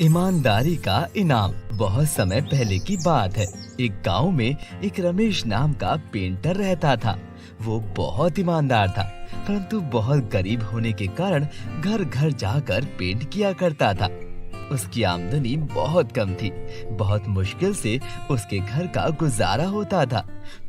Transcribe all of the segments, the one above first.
ईमानदारी का इनाम। बहुत समय पहले की बात है। एक गांव में एक रमेश नाम का पेंटर रहता था। वो बहुत ईमानदार था, परंतु बहुत गरीब होने के कारण घर घर जाकर पेंट किया करता था। उसकी आमदनी बहुत कम थी। बहुत मुश्किल से उसके घर का गुजारा होता था।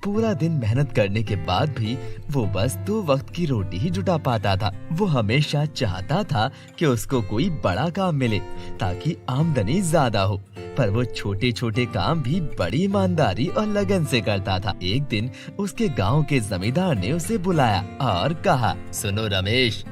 पूरा दिन मेहनत करने के बाद भी वो बस 2 वक्त की रोटी ही जुटा पाता था। वो हमेशा चाहता था कि उसको कोई बड़ा काम मिले ताकि आमदनी ज्यादा हो, पर वो छोटे छोटे काम भी बड़ी ईमानदारी और लगन से करता था। एक दिन उसके गांव के जमींदार ने उसे बुलाया और कहा, सुनो रमेश,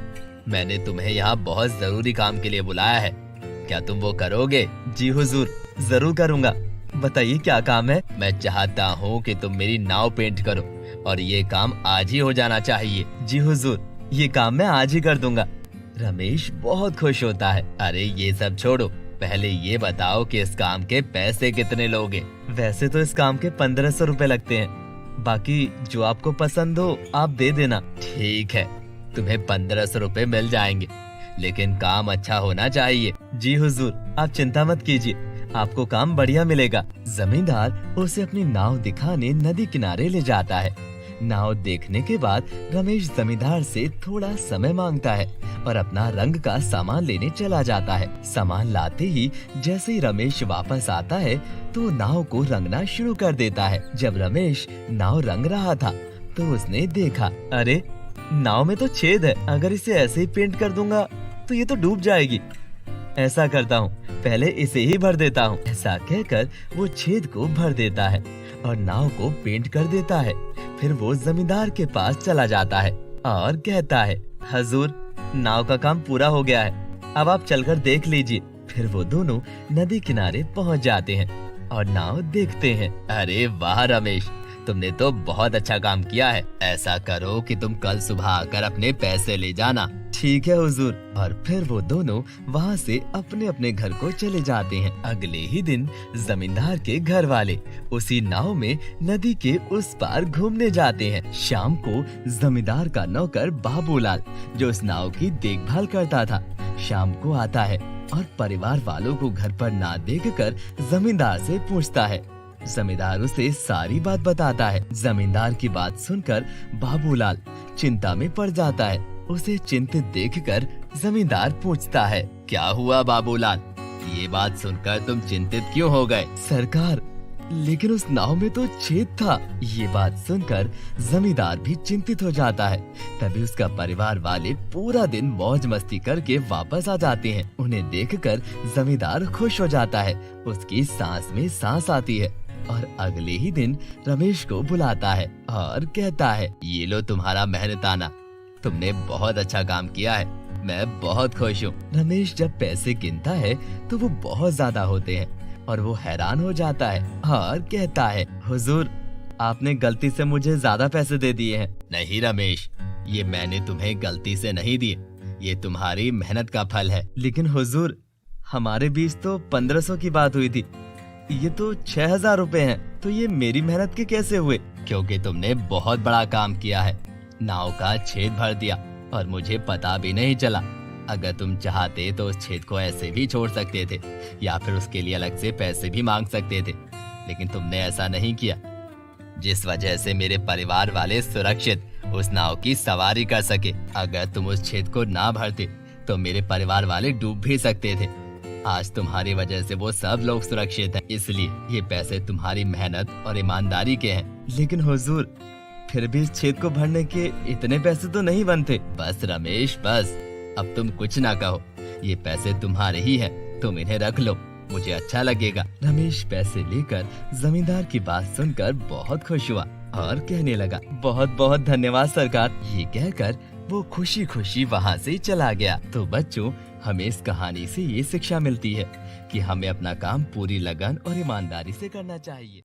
मैंने तुम्हें यहाँ बहुत जरूरी काम के लिए बुलाया है, क्या तुम वो करोगे? जी हुजूर, जरूर करूँगा। बताइए क्या काम है? मैं चाहता हूँ कि तुम मेरी नाव पेंट करो और ये काम आज ही हो जाना चाहिए। जी हुजूर, ये काम मैं आज ही कर दूंगा। रमेश बहुत खुश होता है। अरे ये सब छोड़ो, पहले ये बताओ कि इस काम के पैसे कितने लोगे? वैसे तो इस काम के 1500 रुपए लगते हैं, बाकी जो आपको पसंद हो आप दे देना। ठीक है, तुम्हें 1500 रुपए मिल जाएंगे, लेकिन काम अच्छा होना चाहिए। जी हुजूर, आप चिंता मत कीजिए, आपको काम बढ़िया मिलेगा। जमींदार उसे अपनी नाव दिखाने नदी किनारे ले जाता है। नाव देखने के बाद रमेश जमींदार से थोड़ा समय मांगता है और अपना रंग का सामान लेने चला जाता है। सामान लाते ही जैसे ही रमेश वापस आता है तो नाव को रंगना शुरू कर देता है। जब रमेश नाव रंग रहा था तो उसने देखा, अरे नाव में तो छेद है, अगर इसे ऐसे ही पेंट कर दूंगा तो ये तो डूब जाएगी। ऐसा करता हूँ, पहले इसे ही भर देता हूँ। ऐसा कहकर वो छेद को भर देता है और नाव को पेंट कर देता है। फिर वो जमींदार के पास चला जाता है और कहता है, हजूर, नाव का काम पूरा हो गया है, अब आप चलकर देख लीजिए। फिर वो दोनों नदी किनारे पहुँच जाते हैं और नाव देखते हैं। अरे वाह रमेश, तुमने तो बहुत अच्छा काम किया है। ऐसा करो कि तुम कल सुबह आकर अपने पैसे ले जाना। ठीक है हुजूर। और फिर वो दोनों वहाँ से अपने अपने घर को चले जाते हैं। अगले ही दिन जमींदार के घर वाले उसी नाव में नदी के उस पार घूमने जाते हैं। शाम को जमींदार का नौकर बाबूलाल, जो उस नाव की देखभाल करता था, शाम को आता है और परिवार वालों को घर पर ना देखकर जमींदार से पूछता है। जमींदार उसे सारी बात बताता है। जमींदार की बात सुनकर बाबूलाल चिंता में पड़ जाता है। उसे चिंतित देखकर जमींदार पूछता है, क्या हुआ बाबूलाल, ये बात सुनकर तुम चिंतित क्यों हो गए? सरकार, लेकिन उस नाव में तो छेद था। ये बात सुनकर जमींदार भी चिंतित हो जाता है। तभी उसका परिवार वाले पूरा दिन मौज मस्ती करके वापस आ जाते हैं। उन्हें देखकर जमींदार खुश हो जाता है। उसकी सांस में सांस आती है और अगले ही दिन रमेश को बुलाता है और कहता है, ये लो तुम्हारा मेहनताना, तुमने बहुत अच्छा काम किया है, मैं बहुत खुश हूँ। रमेश जब पैसे गिनता है तो वो बहुत ज्यादा होते हैं और वो हैरान हो जाता है और कहता है, हुजूर, आपने गलती से मुझे ज्यादा पैसे दे दिए हैं। नहीं रमेश, ये मैंने तुम्हें गलती से नहीं दिए, ये तुम्हारी मेहनत का फल है। लेकिन हुजूर, हमारे बीच तो 1500 की बात हुई थी, ये तो 6000 रुपए हैं, तो ये मेरी मेहनत के कैसे हुए? क्योंकि तुमने बहुत बड़ा काम किया है, नाव का छेद भर दिया और मुझे पता भी नहीं चला। अगर तुम चाहते तो उस छेद को ऐसे भी छोड़ सकते थे या फिर उसके लिए अलग से पैसे भी मांग सकते थे, लेकिन तुमने ऐसा नहीं किया, जिस वजह से मेरे परिवार वाले सुरक्षित उस नाव की सवारी कर सके। अगर तुम उस छेद को ना भरते तो मेरे परिवार वाले डूब भी सकते थे। आज तुम्हारी वजह से वो सब लोग सुरक्षित हैं, इसलिए ये पैसे तुम्हारी मेहनत और ईमानदारी के हैं। लेकिन हुजूर, फिर भी इस छेद को भरने के इतने पैसे तो नहीं बनते। बस रमेश, बस, अब तुम कुछ ना कहो, ये पैसे तुम्हारे ही हैं, तुम इन्हें रख लो, मुझे अच्छा लगेगा। रमेश पैसे लेकर जमींदार की बात सुनकर बहुत खुश हुआ और कहने लगा, बहुत बहुत धन्यवाद सरकार। ये कहकर वो खुशी खुशी वहाँ से चला गया। तो बच्चों, हमें इस कहानी से ये शिक्षा मिलती है कि हमें अपना काम पूरी लगन और ईमानदारी से करना चाहिए।